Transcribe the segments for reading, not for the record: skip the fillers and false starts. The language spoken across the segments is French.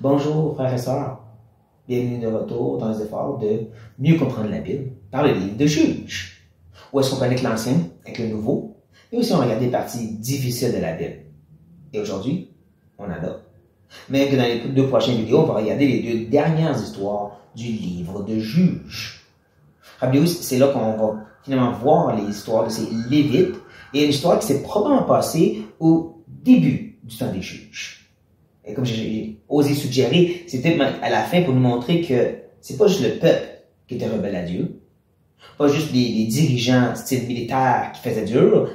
Bonjour frères et sœurs, bienvenue de retour dans les efforts de mieux comprendre la Bible par le livre de Juges. Où est-ce qu'on connaît l'Ancien avec le Nouveau, et aussi on regarde des parties difficiles de la Bible. Et aujourd'hui, on adore. Même que dans les 2 prochaines vidéos, on va regarder les 2 dernières histoires du livre de Juges. Rappelez-vous, c'est là qu'on va finalement voir les histoires de ces Lévites, et une histoire qui s'est probablement passée au début du temps des Juges. Et comme j'ai osé suggérer, c'est peut-être à la fin pour nous montrer que c'est pas juste le peuple qui était rebelle à Dieu, pas juste les dirigeants style militaire qui faisaient dur,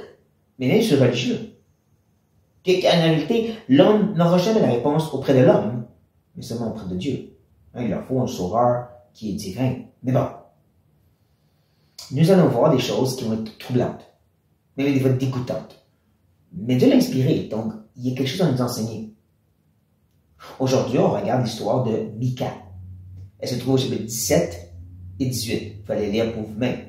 mais même les religieux. En réalité, l'homme n'aura jamais la réponse auprès de l'homme, mais seulement auprès de Dieu. Il leur faut un sauveur qui est divin. Mais bon, nous allons voir des choses qui vont être troublantes, même des fois dégoûtantes. Mais Dieu l'a inspiré, donc il y a quelque chose à nous enseigner. Aujourd'hui, on regarde l'histoire de Mika. Elle se trouve au chapitre 17 et 18. Il fallait lire pour vous-même.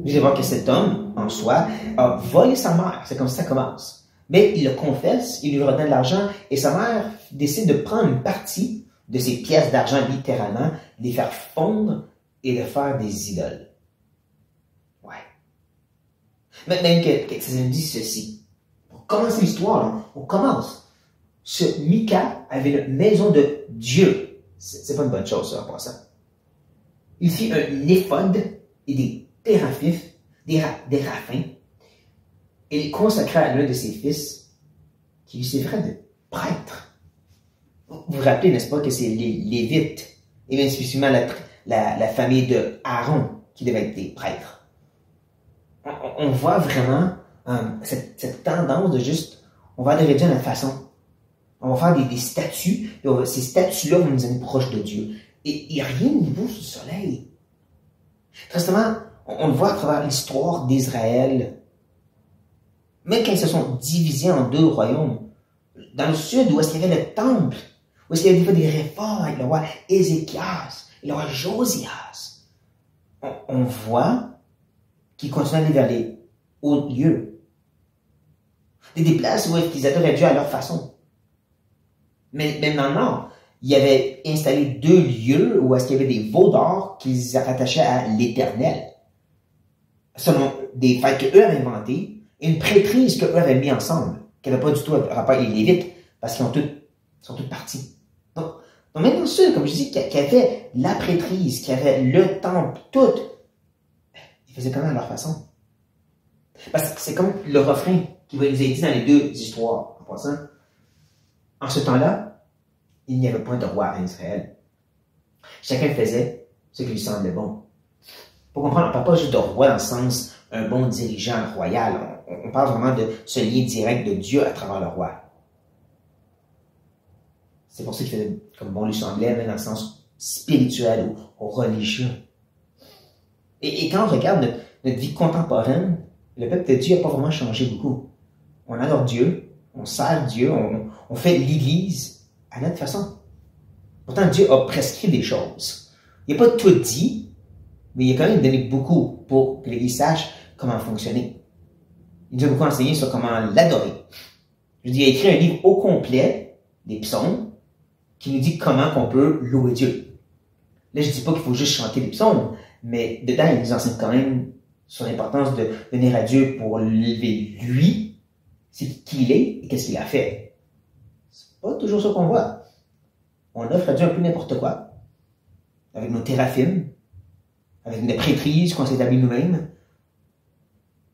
Vous allez voir que cet homme, en soi, a volé sa mère. C'est comme ça que ça commence. Mais il le confesse, il lui redonne de l'argent, et sa mère décide de prendre une partie de ses pièces d'argent, littéralement, les faire fondre et de faire des idoles. Ouais. Même que ça nous dit ceci. Pour commencer l'histoire, on commence. Ce Mika avait une maison de Dieu. C'est pas une bonne chose, ça, en passant. Il fit un éphod et des téraphifs, des raphins, et il consacra à l'un de ses fils, qui lui servira de prêtre. Vous vous rappelez, n'est-ce pas, que c'est les Lévites, et bien spécifiquement la famille de Aaron, qui devait être des prêtres. On voit vraiment cette tendance de juste, on va adorer Dieu de notre façon. On va faire des statues, et ces statues-là vont nous amener proches de Dieu. Et il n'y a rien au niveau du soleil. Tristement, on le voit à travers l'histoire d'Israël. Même quand ils se sont divisés en 2 royaumes, dans le sud, où est-ce qu'il y avait le temple, où est-ce qu'il y avait des fois des réformes avec le roi Ézéchias et le roi Josias, on voit qu'ils continuent à aller vers les hauts lieux. Des places où ils adoraient Dieu à leur façon. Mais même dans le nord, il y avait installé 2 lieux où est-ce qu'il y avait des veaux d'or qu'ils rattachaient à l'Éternel. Selon des fêtes qu'eux avaient inventées, et une prêtrise qu'eux avaient mis ensemble, qui n'avait pas du tout rapport avec les Lévites, parce qu'ils sont toutes partis. Donc même dans ceux, comme je dis, qui avaient la prêtrise, qui avaient le temple, tout, ils faisaient quand même à leur façon. Parce que c'est comme le refrain qui va nous aider dans les 2 histoires, en passant. En ce temps-là, il n'y avait point de roi en Israël. Chacun faisait ce qui lui semblait bon. Pour comprendre, on ne parle pas juste de roi dans le sens un bon dirigeant royal. On parle vraiment de ce lien direct de Dieu à travers le roi. C'est pour ça qu'il faisait comme bon lui semblait, mais dans le sens spirituel ou religieux. Et quand on regarde notre vie contemporaine, le peuple de Dieu n'a pas vraiment changé beaucoup. On adore Dieu, on sert Dieu, on fait l'Église à notre façon. Pourtant, Dieu a prescrit des choses. Il n'a pas tout dit, mais il a quand même donné beaucoup pour que l'Église sache comment fonctionner. Il nous a beaucoup enseigné sur comment l'adorer. Je veux dire, il a écrit un livre au complet, des psaumes, qui nous dit comment on peut louer Dieu. Là, je ne dis pas qu'il faut juste chanter des psaumes, mais dedans, il nous enseigne quand même sur l'importance de venir à Dieu pour l'élever lui, c'est qui il est et qu'est-ce qu'il a fait. C'est pas toujours ça qu'on voit. On offre à Dieu un peu n'importe quoi, avec nos téraphim, avec nos prêtrises qu'on s'établit nous-mêmes,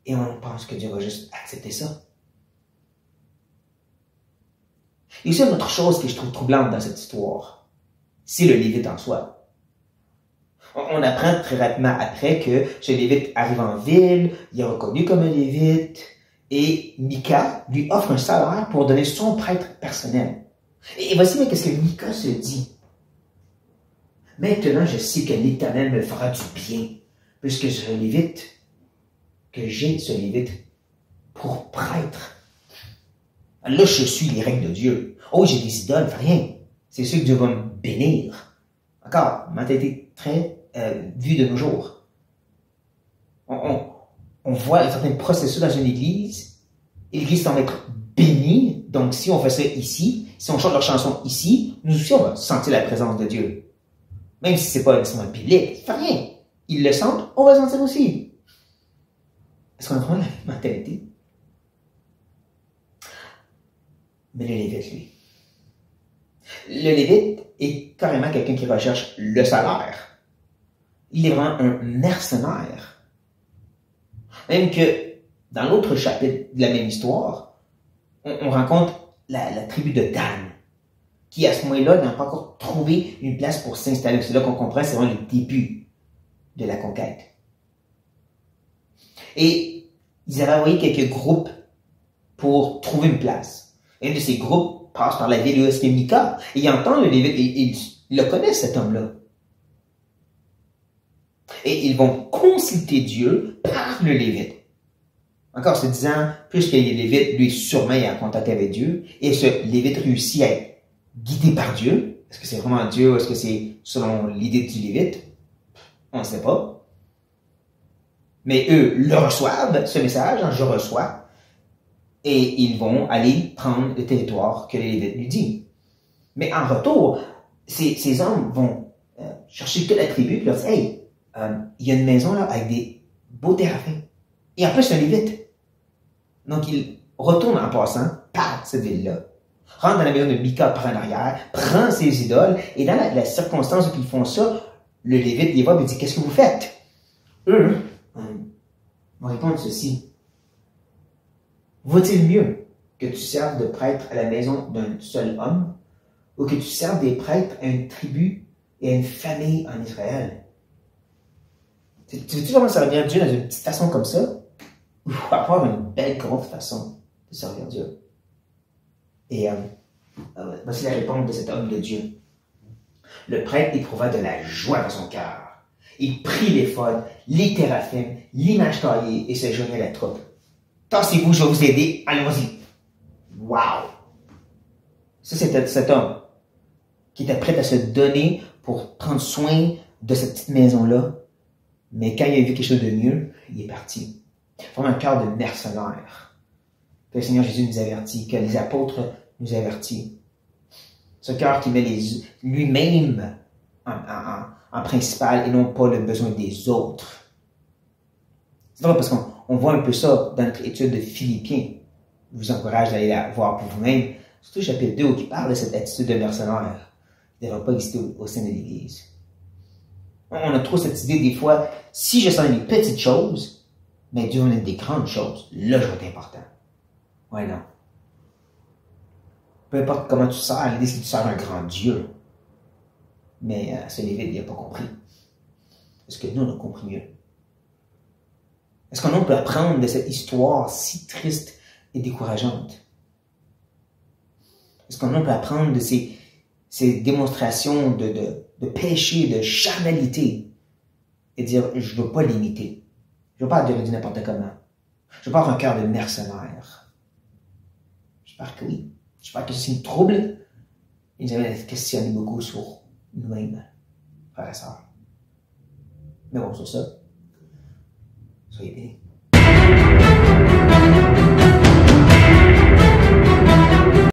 et on pense que Dieu va juste accepter ça. Il y a aussi une autre chose que je trouve troublante dans cette histoire, c'est le Lévite en soi. On apprend très rapidement après que ce Lévite arrive en ville, il est reconnu comme un Lévite, et Mika lui offre un salaire pour donner son prêtre personnel. Et voici mais qu'est-ce que Mika se dit. Maintenant, je sais que l'Éternel me fera du bien, puisque j'ai ce Lévite pour prêtre. Là, je suis les règles de Dieu. Oh, j'ai des idoles, rien. C'est sûr que Dieu va me bénir. Encore, mentalité très vue de nos jours. On voit un certain processus dans une église, et l'église semble être bénie Donc, si on fait ça ici, si on chante leur chanson ici, nous aussi, on va sentir la présence de Dieu. Même si c'est pas nécessairement biblique, ça fait rien. Ils le sentent, on va le sentir aussi. Est-ce qu'on a vraiment la même mentalité? Mais le Lévite, lui. Le Lévite est carrément quelqu'un qui recherche le salaire. Il est vraiment un mercenaire. Même que dans l'autre chapitre de la même histoire, on rencontre la tribu de Dan, qui à ce moment-là n'a pas encore trouvé une place pour s'installer. C'est là qu'on comprend, c'est vraiment le début de la conquête. Et ils avaient envoyé quelques groupes pour trouver une place. Un de ces groupes passe par la ville où est Mika, et il entend le Lévite, et il le connaît, cet homme-là. Et ils vont consulter Dieu par le Lévite. Encore se disant, puisque le Lévite, lui, sûrement, est en contact avec Dieu, et ce Lévite réussit à être guidé par Dieu. Est-ce que c'est vraiment Dieu ou est-ce que c'est selon l'idée du Lévite? On ne sait pas. Mais eux le reçoivent, ce message, je reçois, et ils vont aller prendre le territoire que le Lévite lui dit. Mais en retour, ces hommes vont chercher toute la tribu et leur dire, hey, il y a une maison là avec des beaux terrains. Et en plus, c'est un Lévite. Donc, ils retournent en passant par cette ville-là, rentre dans la maison de Mika par en arrière, prend ses idoles, et dans la circonstance où ils font ça, le Lévite les voit et dit, qu'est-ce que vous faites? Eux vont répondre ceci. Vaut-il mieux que tu serves de prêtre à la maison d'un seul homme, ou que tu serves des prêtres à une tribu et à une famille en Israël? Tu veux-tu vraiment servir Dieu dans une petite façon comme ça? Ou avoir une belle grande façon de servir Dieu? Et voici la réponse de cet homme de Dieu. Le prêtre éprouva de la joie dans son cœur. Il prit l'éphod, les téraphim, l'image taillée et se joignit à la troupe. Tassez-vous, je vais vous aider, allons-y. Wow! Ça, c'était cet homme qui était prêt à se donner pour prendre soin de cette petite maison-là. Mais quand il a vu quelque chose de mieux, il est parti. Vraiment un cœur de mercenaire. Que le Seigneur Jésus nous avertit, que les apôtres nous avertissent. Ce cœur qui met lui-même en principal et non pas le besoin des autres. C'est vrai parce qu'on voit un peu ça dans notre étude de Philippiens. Je vous encourage d'aller la voir pour vous-même. Surtout le chapitre 2 qui parle de cette attitude de mercenaire. Il ne devrait pas exister au sein de l'Église. On a trop cette idée des fois, si je sens des petites choses, mais Dieu en a des grandes choses, là je vais être important. Ouais, non. Peu importe comment tu sers, l'idée c'est que tu sers un grand Dieu. Mais ce Lévite, il n'a pas compris. Est-ce que nous, on a compris mieux? Est-ce qu'on peut apprendre de cette histoire si triste et décourageante? Est-ce qu'on peut apprendre de ces démonstrations de péché, de charnalité, et dire, je ne veux pas l'imiter. Je ne veux pas dire n'importe comment. Je veux pas avoir un cœur de mercenaire. J'espère que oui. J'espère que c'est une trouble. Et nous allons questionner beaucoup sur nous-mêmes, frères et sœurs. Mais bon, sur ça, soyez bénis.